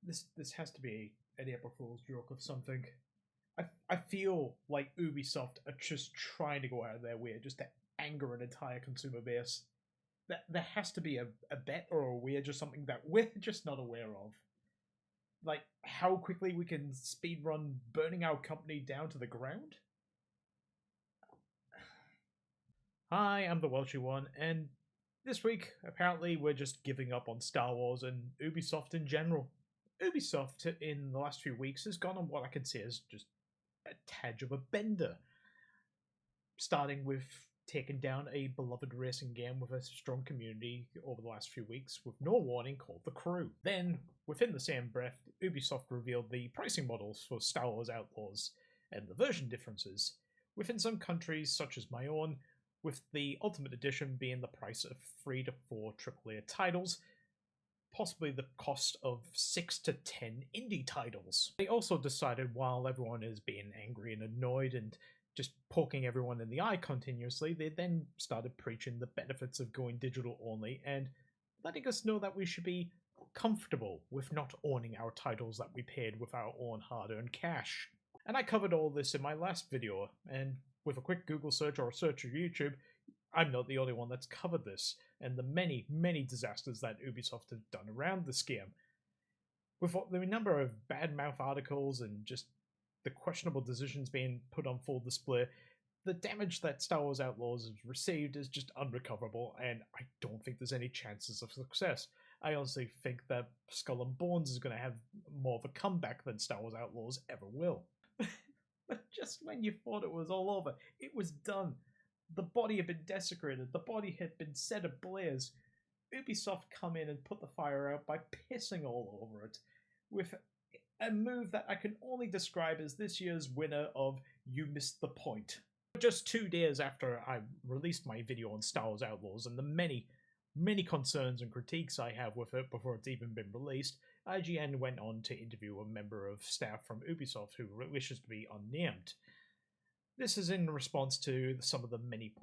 this has to be an April Fool's joke of something. I feel like Ubisoft are just trying to go out of their way just to anger an entire consumer base. That there has to be a bet or a way, just something that we're just not aware of. Like how quickly we can speedrun burning our company down to the ground. Hi, I'm the Welchy one, and this week apparently we're just giving up on Star Wars and Ubisoft in general. Ubisoft in the last few weeks has gone on what I can say is just a tad of a bender. Starting with taking down a beloved racing game with a strong community over the last few weeks with no warning called The Crew. Then, within the same breath, Ubisoft revealed the pricing models for Star Wars Outlaws and the version differences, within some countries such as my own, with the Ultimate Edition being the price of 3 to 4 AAA titles, possibly the cost of 6 to 10 indie titles. They also decided, while everyone is being angry and annoyed and just poking everyone in the eye continuously, they then started preaching the benefits of going digital only and letting us know that we should be comfortable with not owning our titles that we paid with our own hard-earned cash. And I covered all this in my last video, and with a quick Google search or a search of YouTube, I'm not the only one that's covered this, and the many, many disasters that Ubisoft have done around this game. With the number of badmouth articles and just the questionable decisions being put on full display, the damage that Star Wars Outlaws has received is just unrecoverable, and I don't think there's any chances of success. I honestly think that Skull and Bones is going to have more of a comeback than Star Wars Outlaws ever will. But just when you thought it was all over, it was done. The body had been desecrated, the body had been set ablaze. Ubisoft come in and put the fire out by pissing all over it, with a move that I can only describe as this year's winner of You Missed the Point. Just 2 days after I released my video on Star Wars Outlaws and the many, many concerns and critiques I have with it before it's even been released, IGN went on to interview a member of staff from Ubisoft who wishes to be unnamed. This is in response to some of the many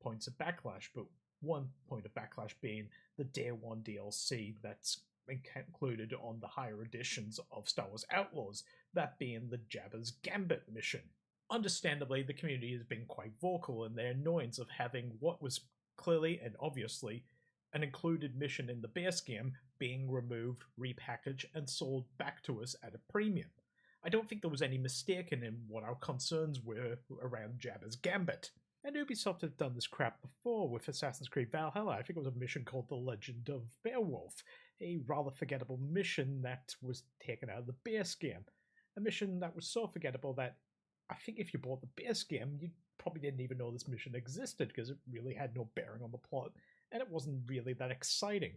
points of backlash, but one point of backlash being the Day 1 DLC that's included on the higher editions of Star Wars Outlaws, that being the Jabba's Gambit mission. Understandably, the community has been quite vocal in their annoyance of having what was clearly and obviously an included mission in the base game being removed, repackaged, and sold back to us at a premium. I don't think there was any mistaken in what our concerns were around Jabba's Gambit. And Ubisoft have done this crap before with Assassin's Creed Valhalla. I think it was a mission called The Legend of Beowulf, a rather forgettable mission that was taken out of the base game. A mission that was so forgettable that I think if you bought the base game, you probably didn't even know this mission existed because it really had no bearing on the plot, and it wasn't really that exciting.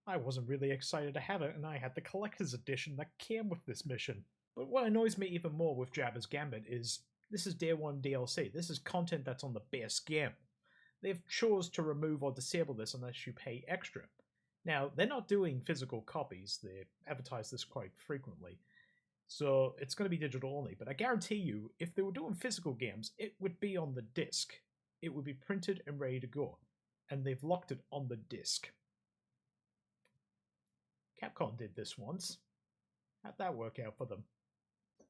I wasn't really excited to have it, and I had the collector's edition that came with this mission. But what annoys me even more with Jabba's Gambit is this is Day 1 DLC. This is content that's on the base game. They've chose to remove or disable this unless you pay extra. Now, they're not doing physical copies. They advertise this quite frequently. So it's going to be digital only. But I guarantee you, if they were doing physical games, it would be on the disc. It would be printed and ready to go. And they've locked it on the disc. Capcom did this once. How'd that work out for them?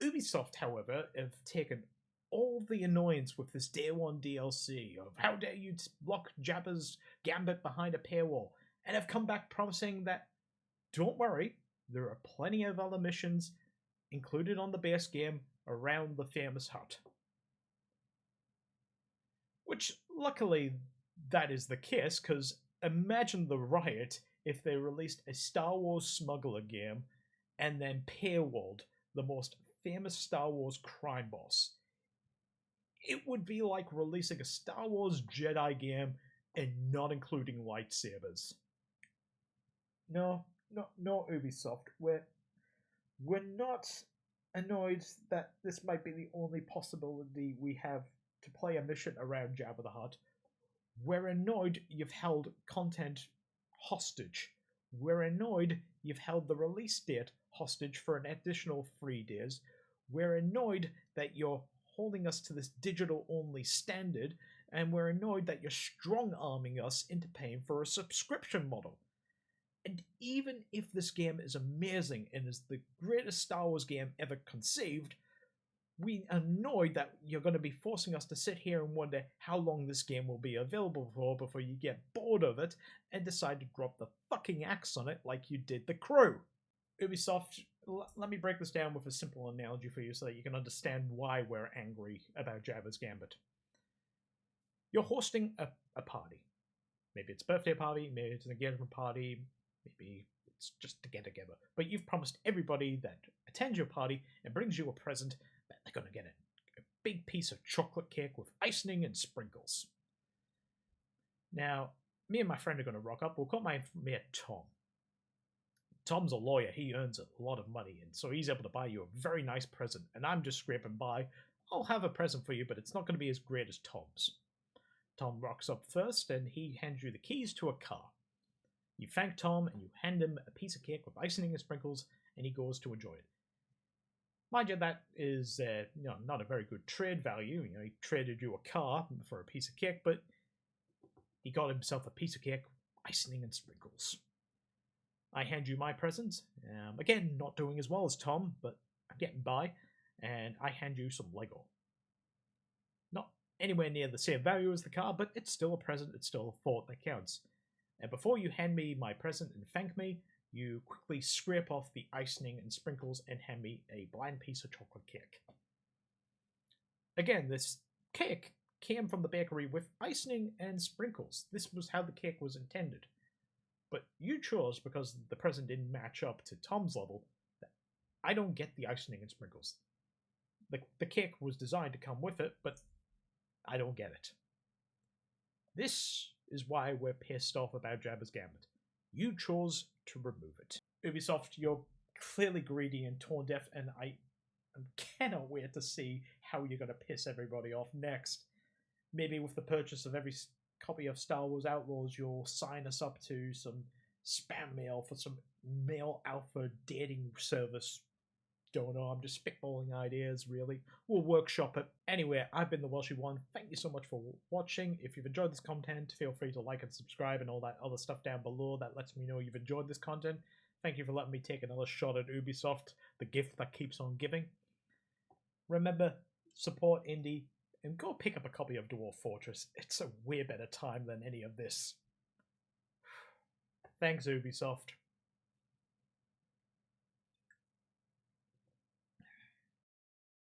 Ubisoft, however, have taken all the annoyance with this Day 1 DLC of how dare you lock Jabba's Gambit behind a paywall, and have come back promising that, don't worry, there are plenty of other missions included on the base game around the famous hut. Which, luckily, that is the case, because imagine the riot if they released a Star Wars smuggler game and then paywalled the most famous Star Wars crime boss. It would be like releasing a Star Wars Jedi game and not including lightsabers. No, Ubisoft. We're not annoyed that this might be the only possibility we have to play a mission around Jabba the Hutt. We're annoyed you've held content hostage. We're annoyed you've held the release date hostage for an additional 3 days. We're annoyed that you're holding us to this digital-only standard, and we're annoyed that you're strong-arming us into paying for a subscription model. And even if this game is amazing and is the greatest Star Wars game ever conceived, we are annoyed that you're going to be forcing us to sit here and wonder how long this game will be available for before you get bored of it and decide to drop the fucking axe on it like you did The Crew. Ubisoft, let me break this down with a simple analogy for you so that you can understand why we're angry about Jabba's Gambit. You're hosting a party. Maybe it's a birthday party, maybe it's an engagement party, maybe it's just to get together. But you've promised everybody that attends your party and brings you a present that they're going to get a big piece of chocolate cake with icing and sprinkles. Now, me and my friend are going to rock up. We'll call my mate Tom. Tom's a lawyer. He earns a lot of money, and so he's able to buy you a very nice present. And I'm just scraping by. I'll have a present for you, but it's not going to be as great as Tom's. Tom rocks up first, and he hands you the keys to a car. You thank Tom, and you hand him a piece of cake with icing and sprinkles, and he goes to enjoy it. Mind you, that is not a very good trade value. He traded you a car for a piece of cake, but he got himself a piece of cake, icing and sprinkles. I hand you my present. Again, not doing as well as Tom, but I'm getting by. And I hand you some Lego. Not anywhere near the same value as the car, but it's still a present. It's still a thought that counts. And before you hand me my present and thank me, you quickly scrape off the icing and sprinkles and hand me a bland piece of chocolate cake. Again, this cake came from the bakery with icing and sprinkles. This was how the cake was intended. But you chose, because the present didn't match up to Tom's level, that I don't get the icing and sprinkles. The cake was designed to come with it, but I don't get it. This is why we're pissed off about Jabba's Gambit. You chose to remove it. Ubisoft, you're clearly greedy and tone deaf, and I cannot wait to see how you're going to piss everybody off next. Maybe with the purchase of every copy of Star Wars Outlaws, you'll sign us up to some spam mail for some male alpha dating service. Don't know, I'm just spitballing ideas, really. We'll workshop it. Anyway, I've been the Welshie One. Thank you so much for watching. If you've enjoyed this content, feel free to like and subscribe and all that other stuff down below. That lets me know you've enjoyed this content. Thank you for letting me take another shot at Ubisoft, the gift that keeps on giving. Remember, support indie, and go pick up a copy of Dwarf Fortress. It's a way better time than any of this. Thanks, Ubisoft.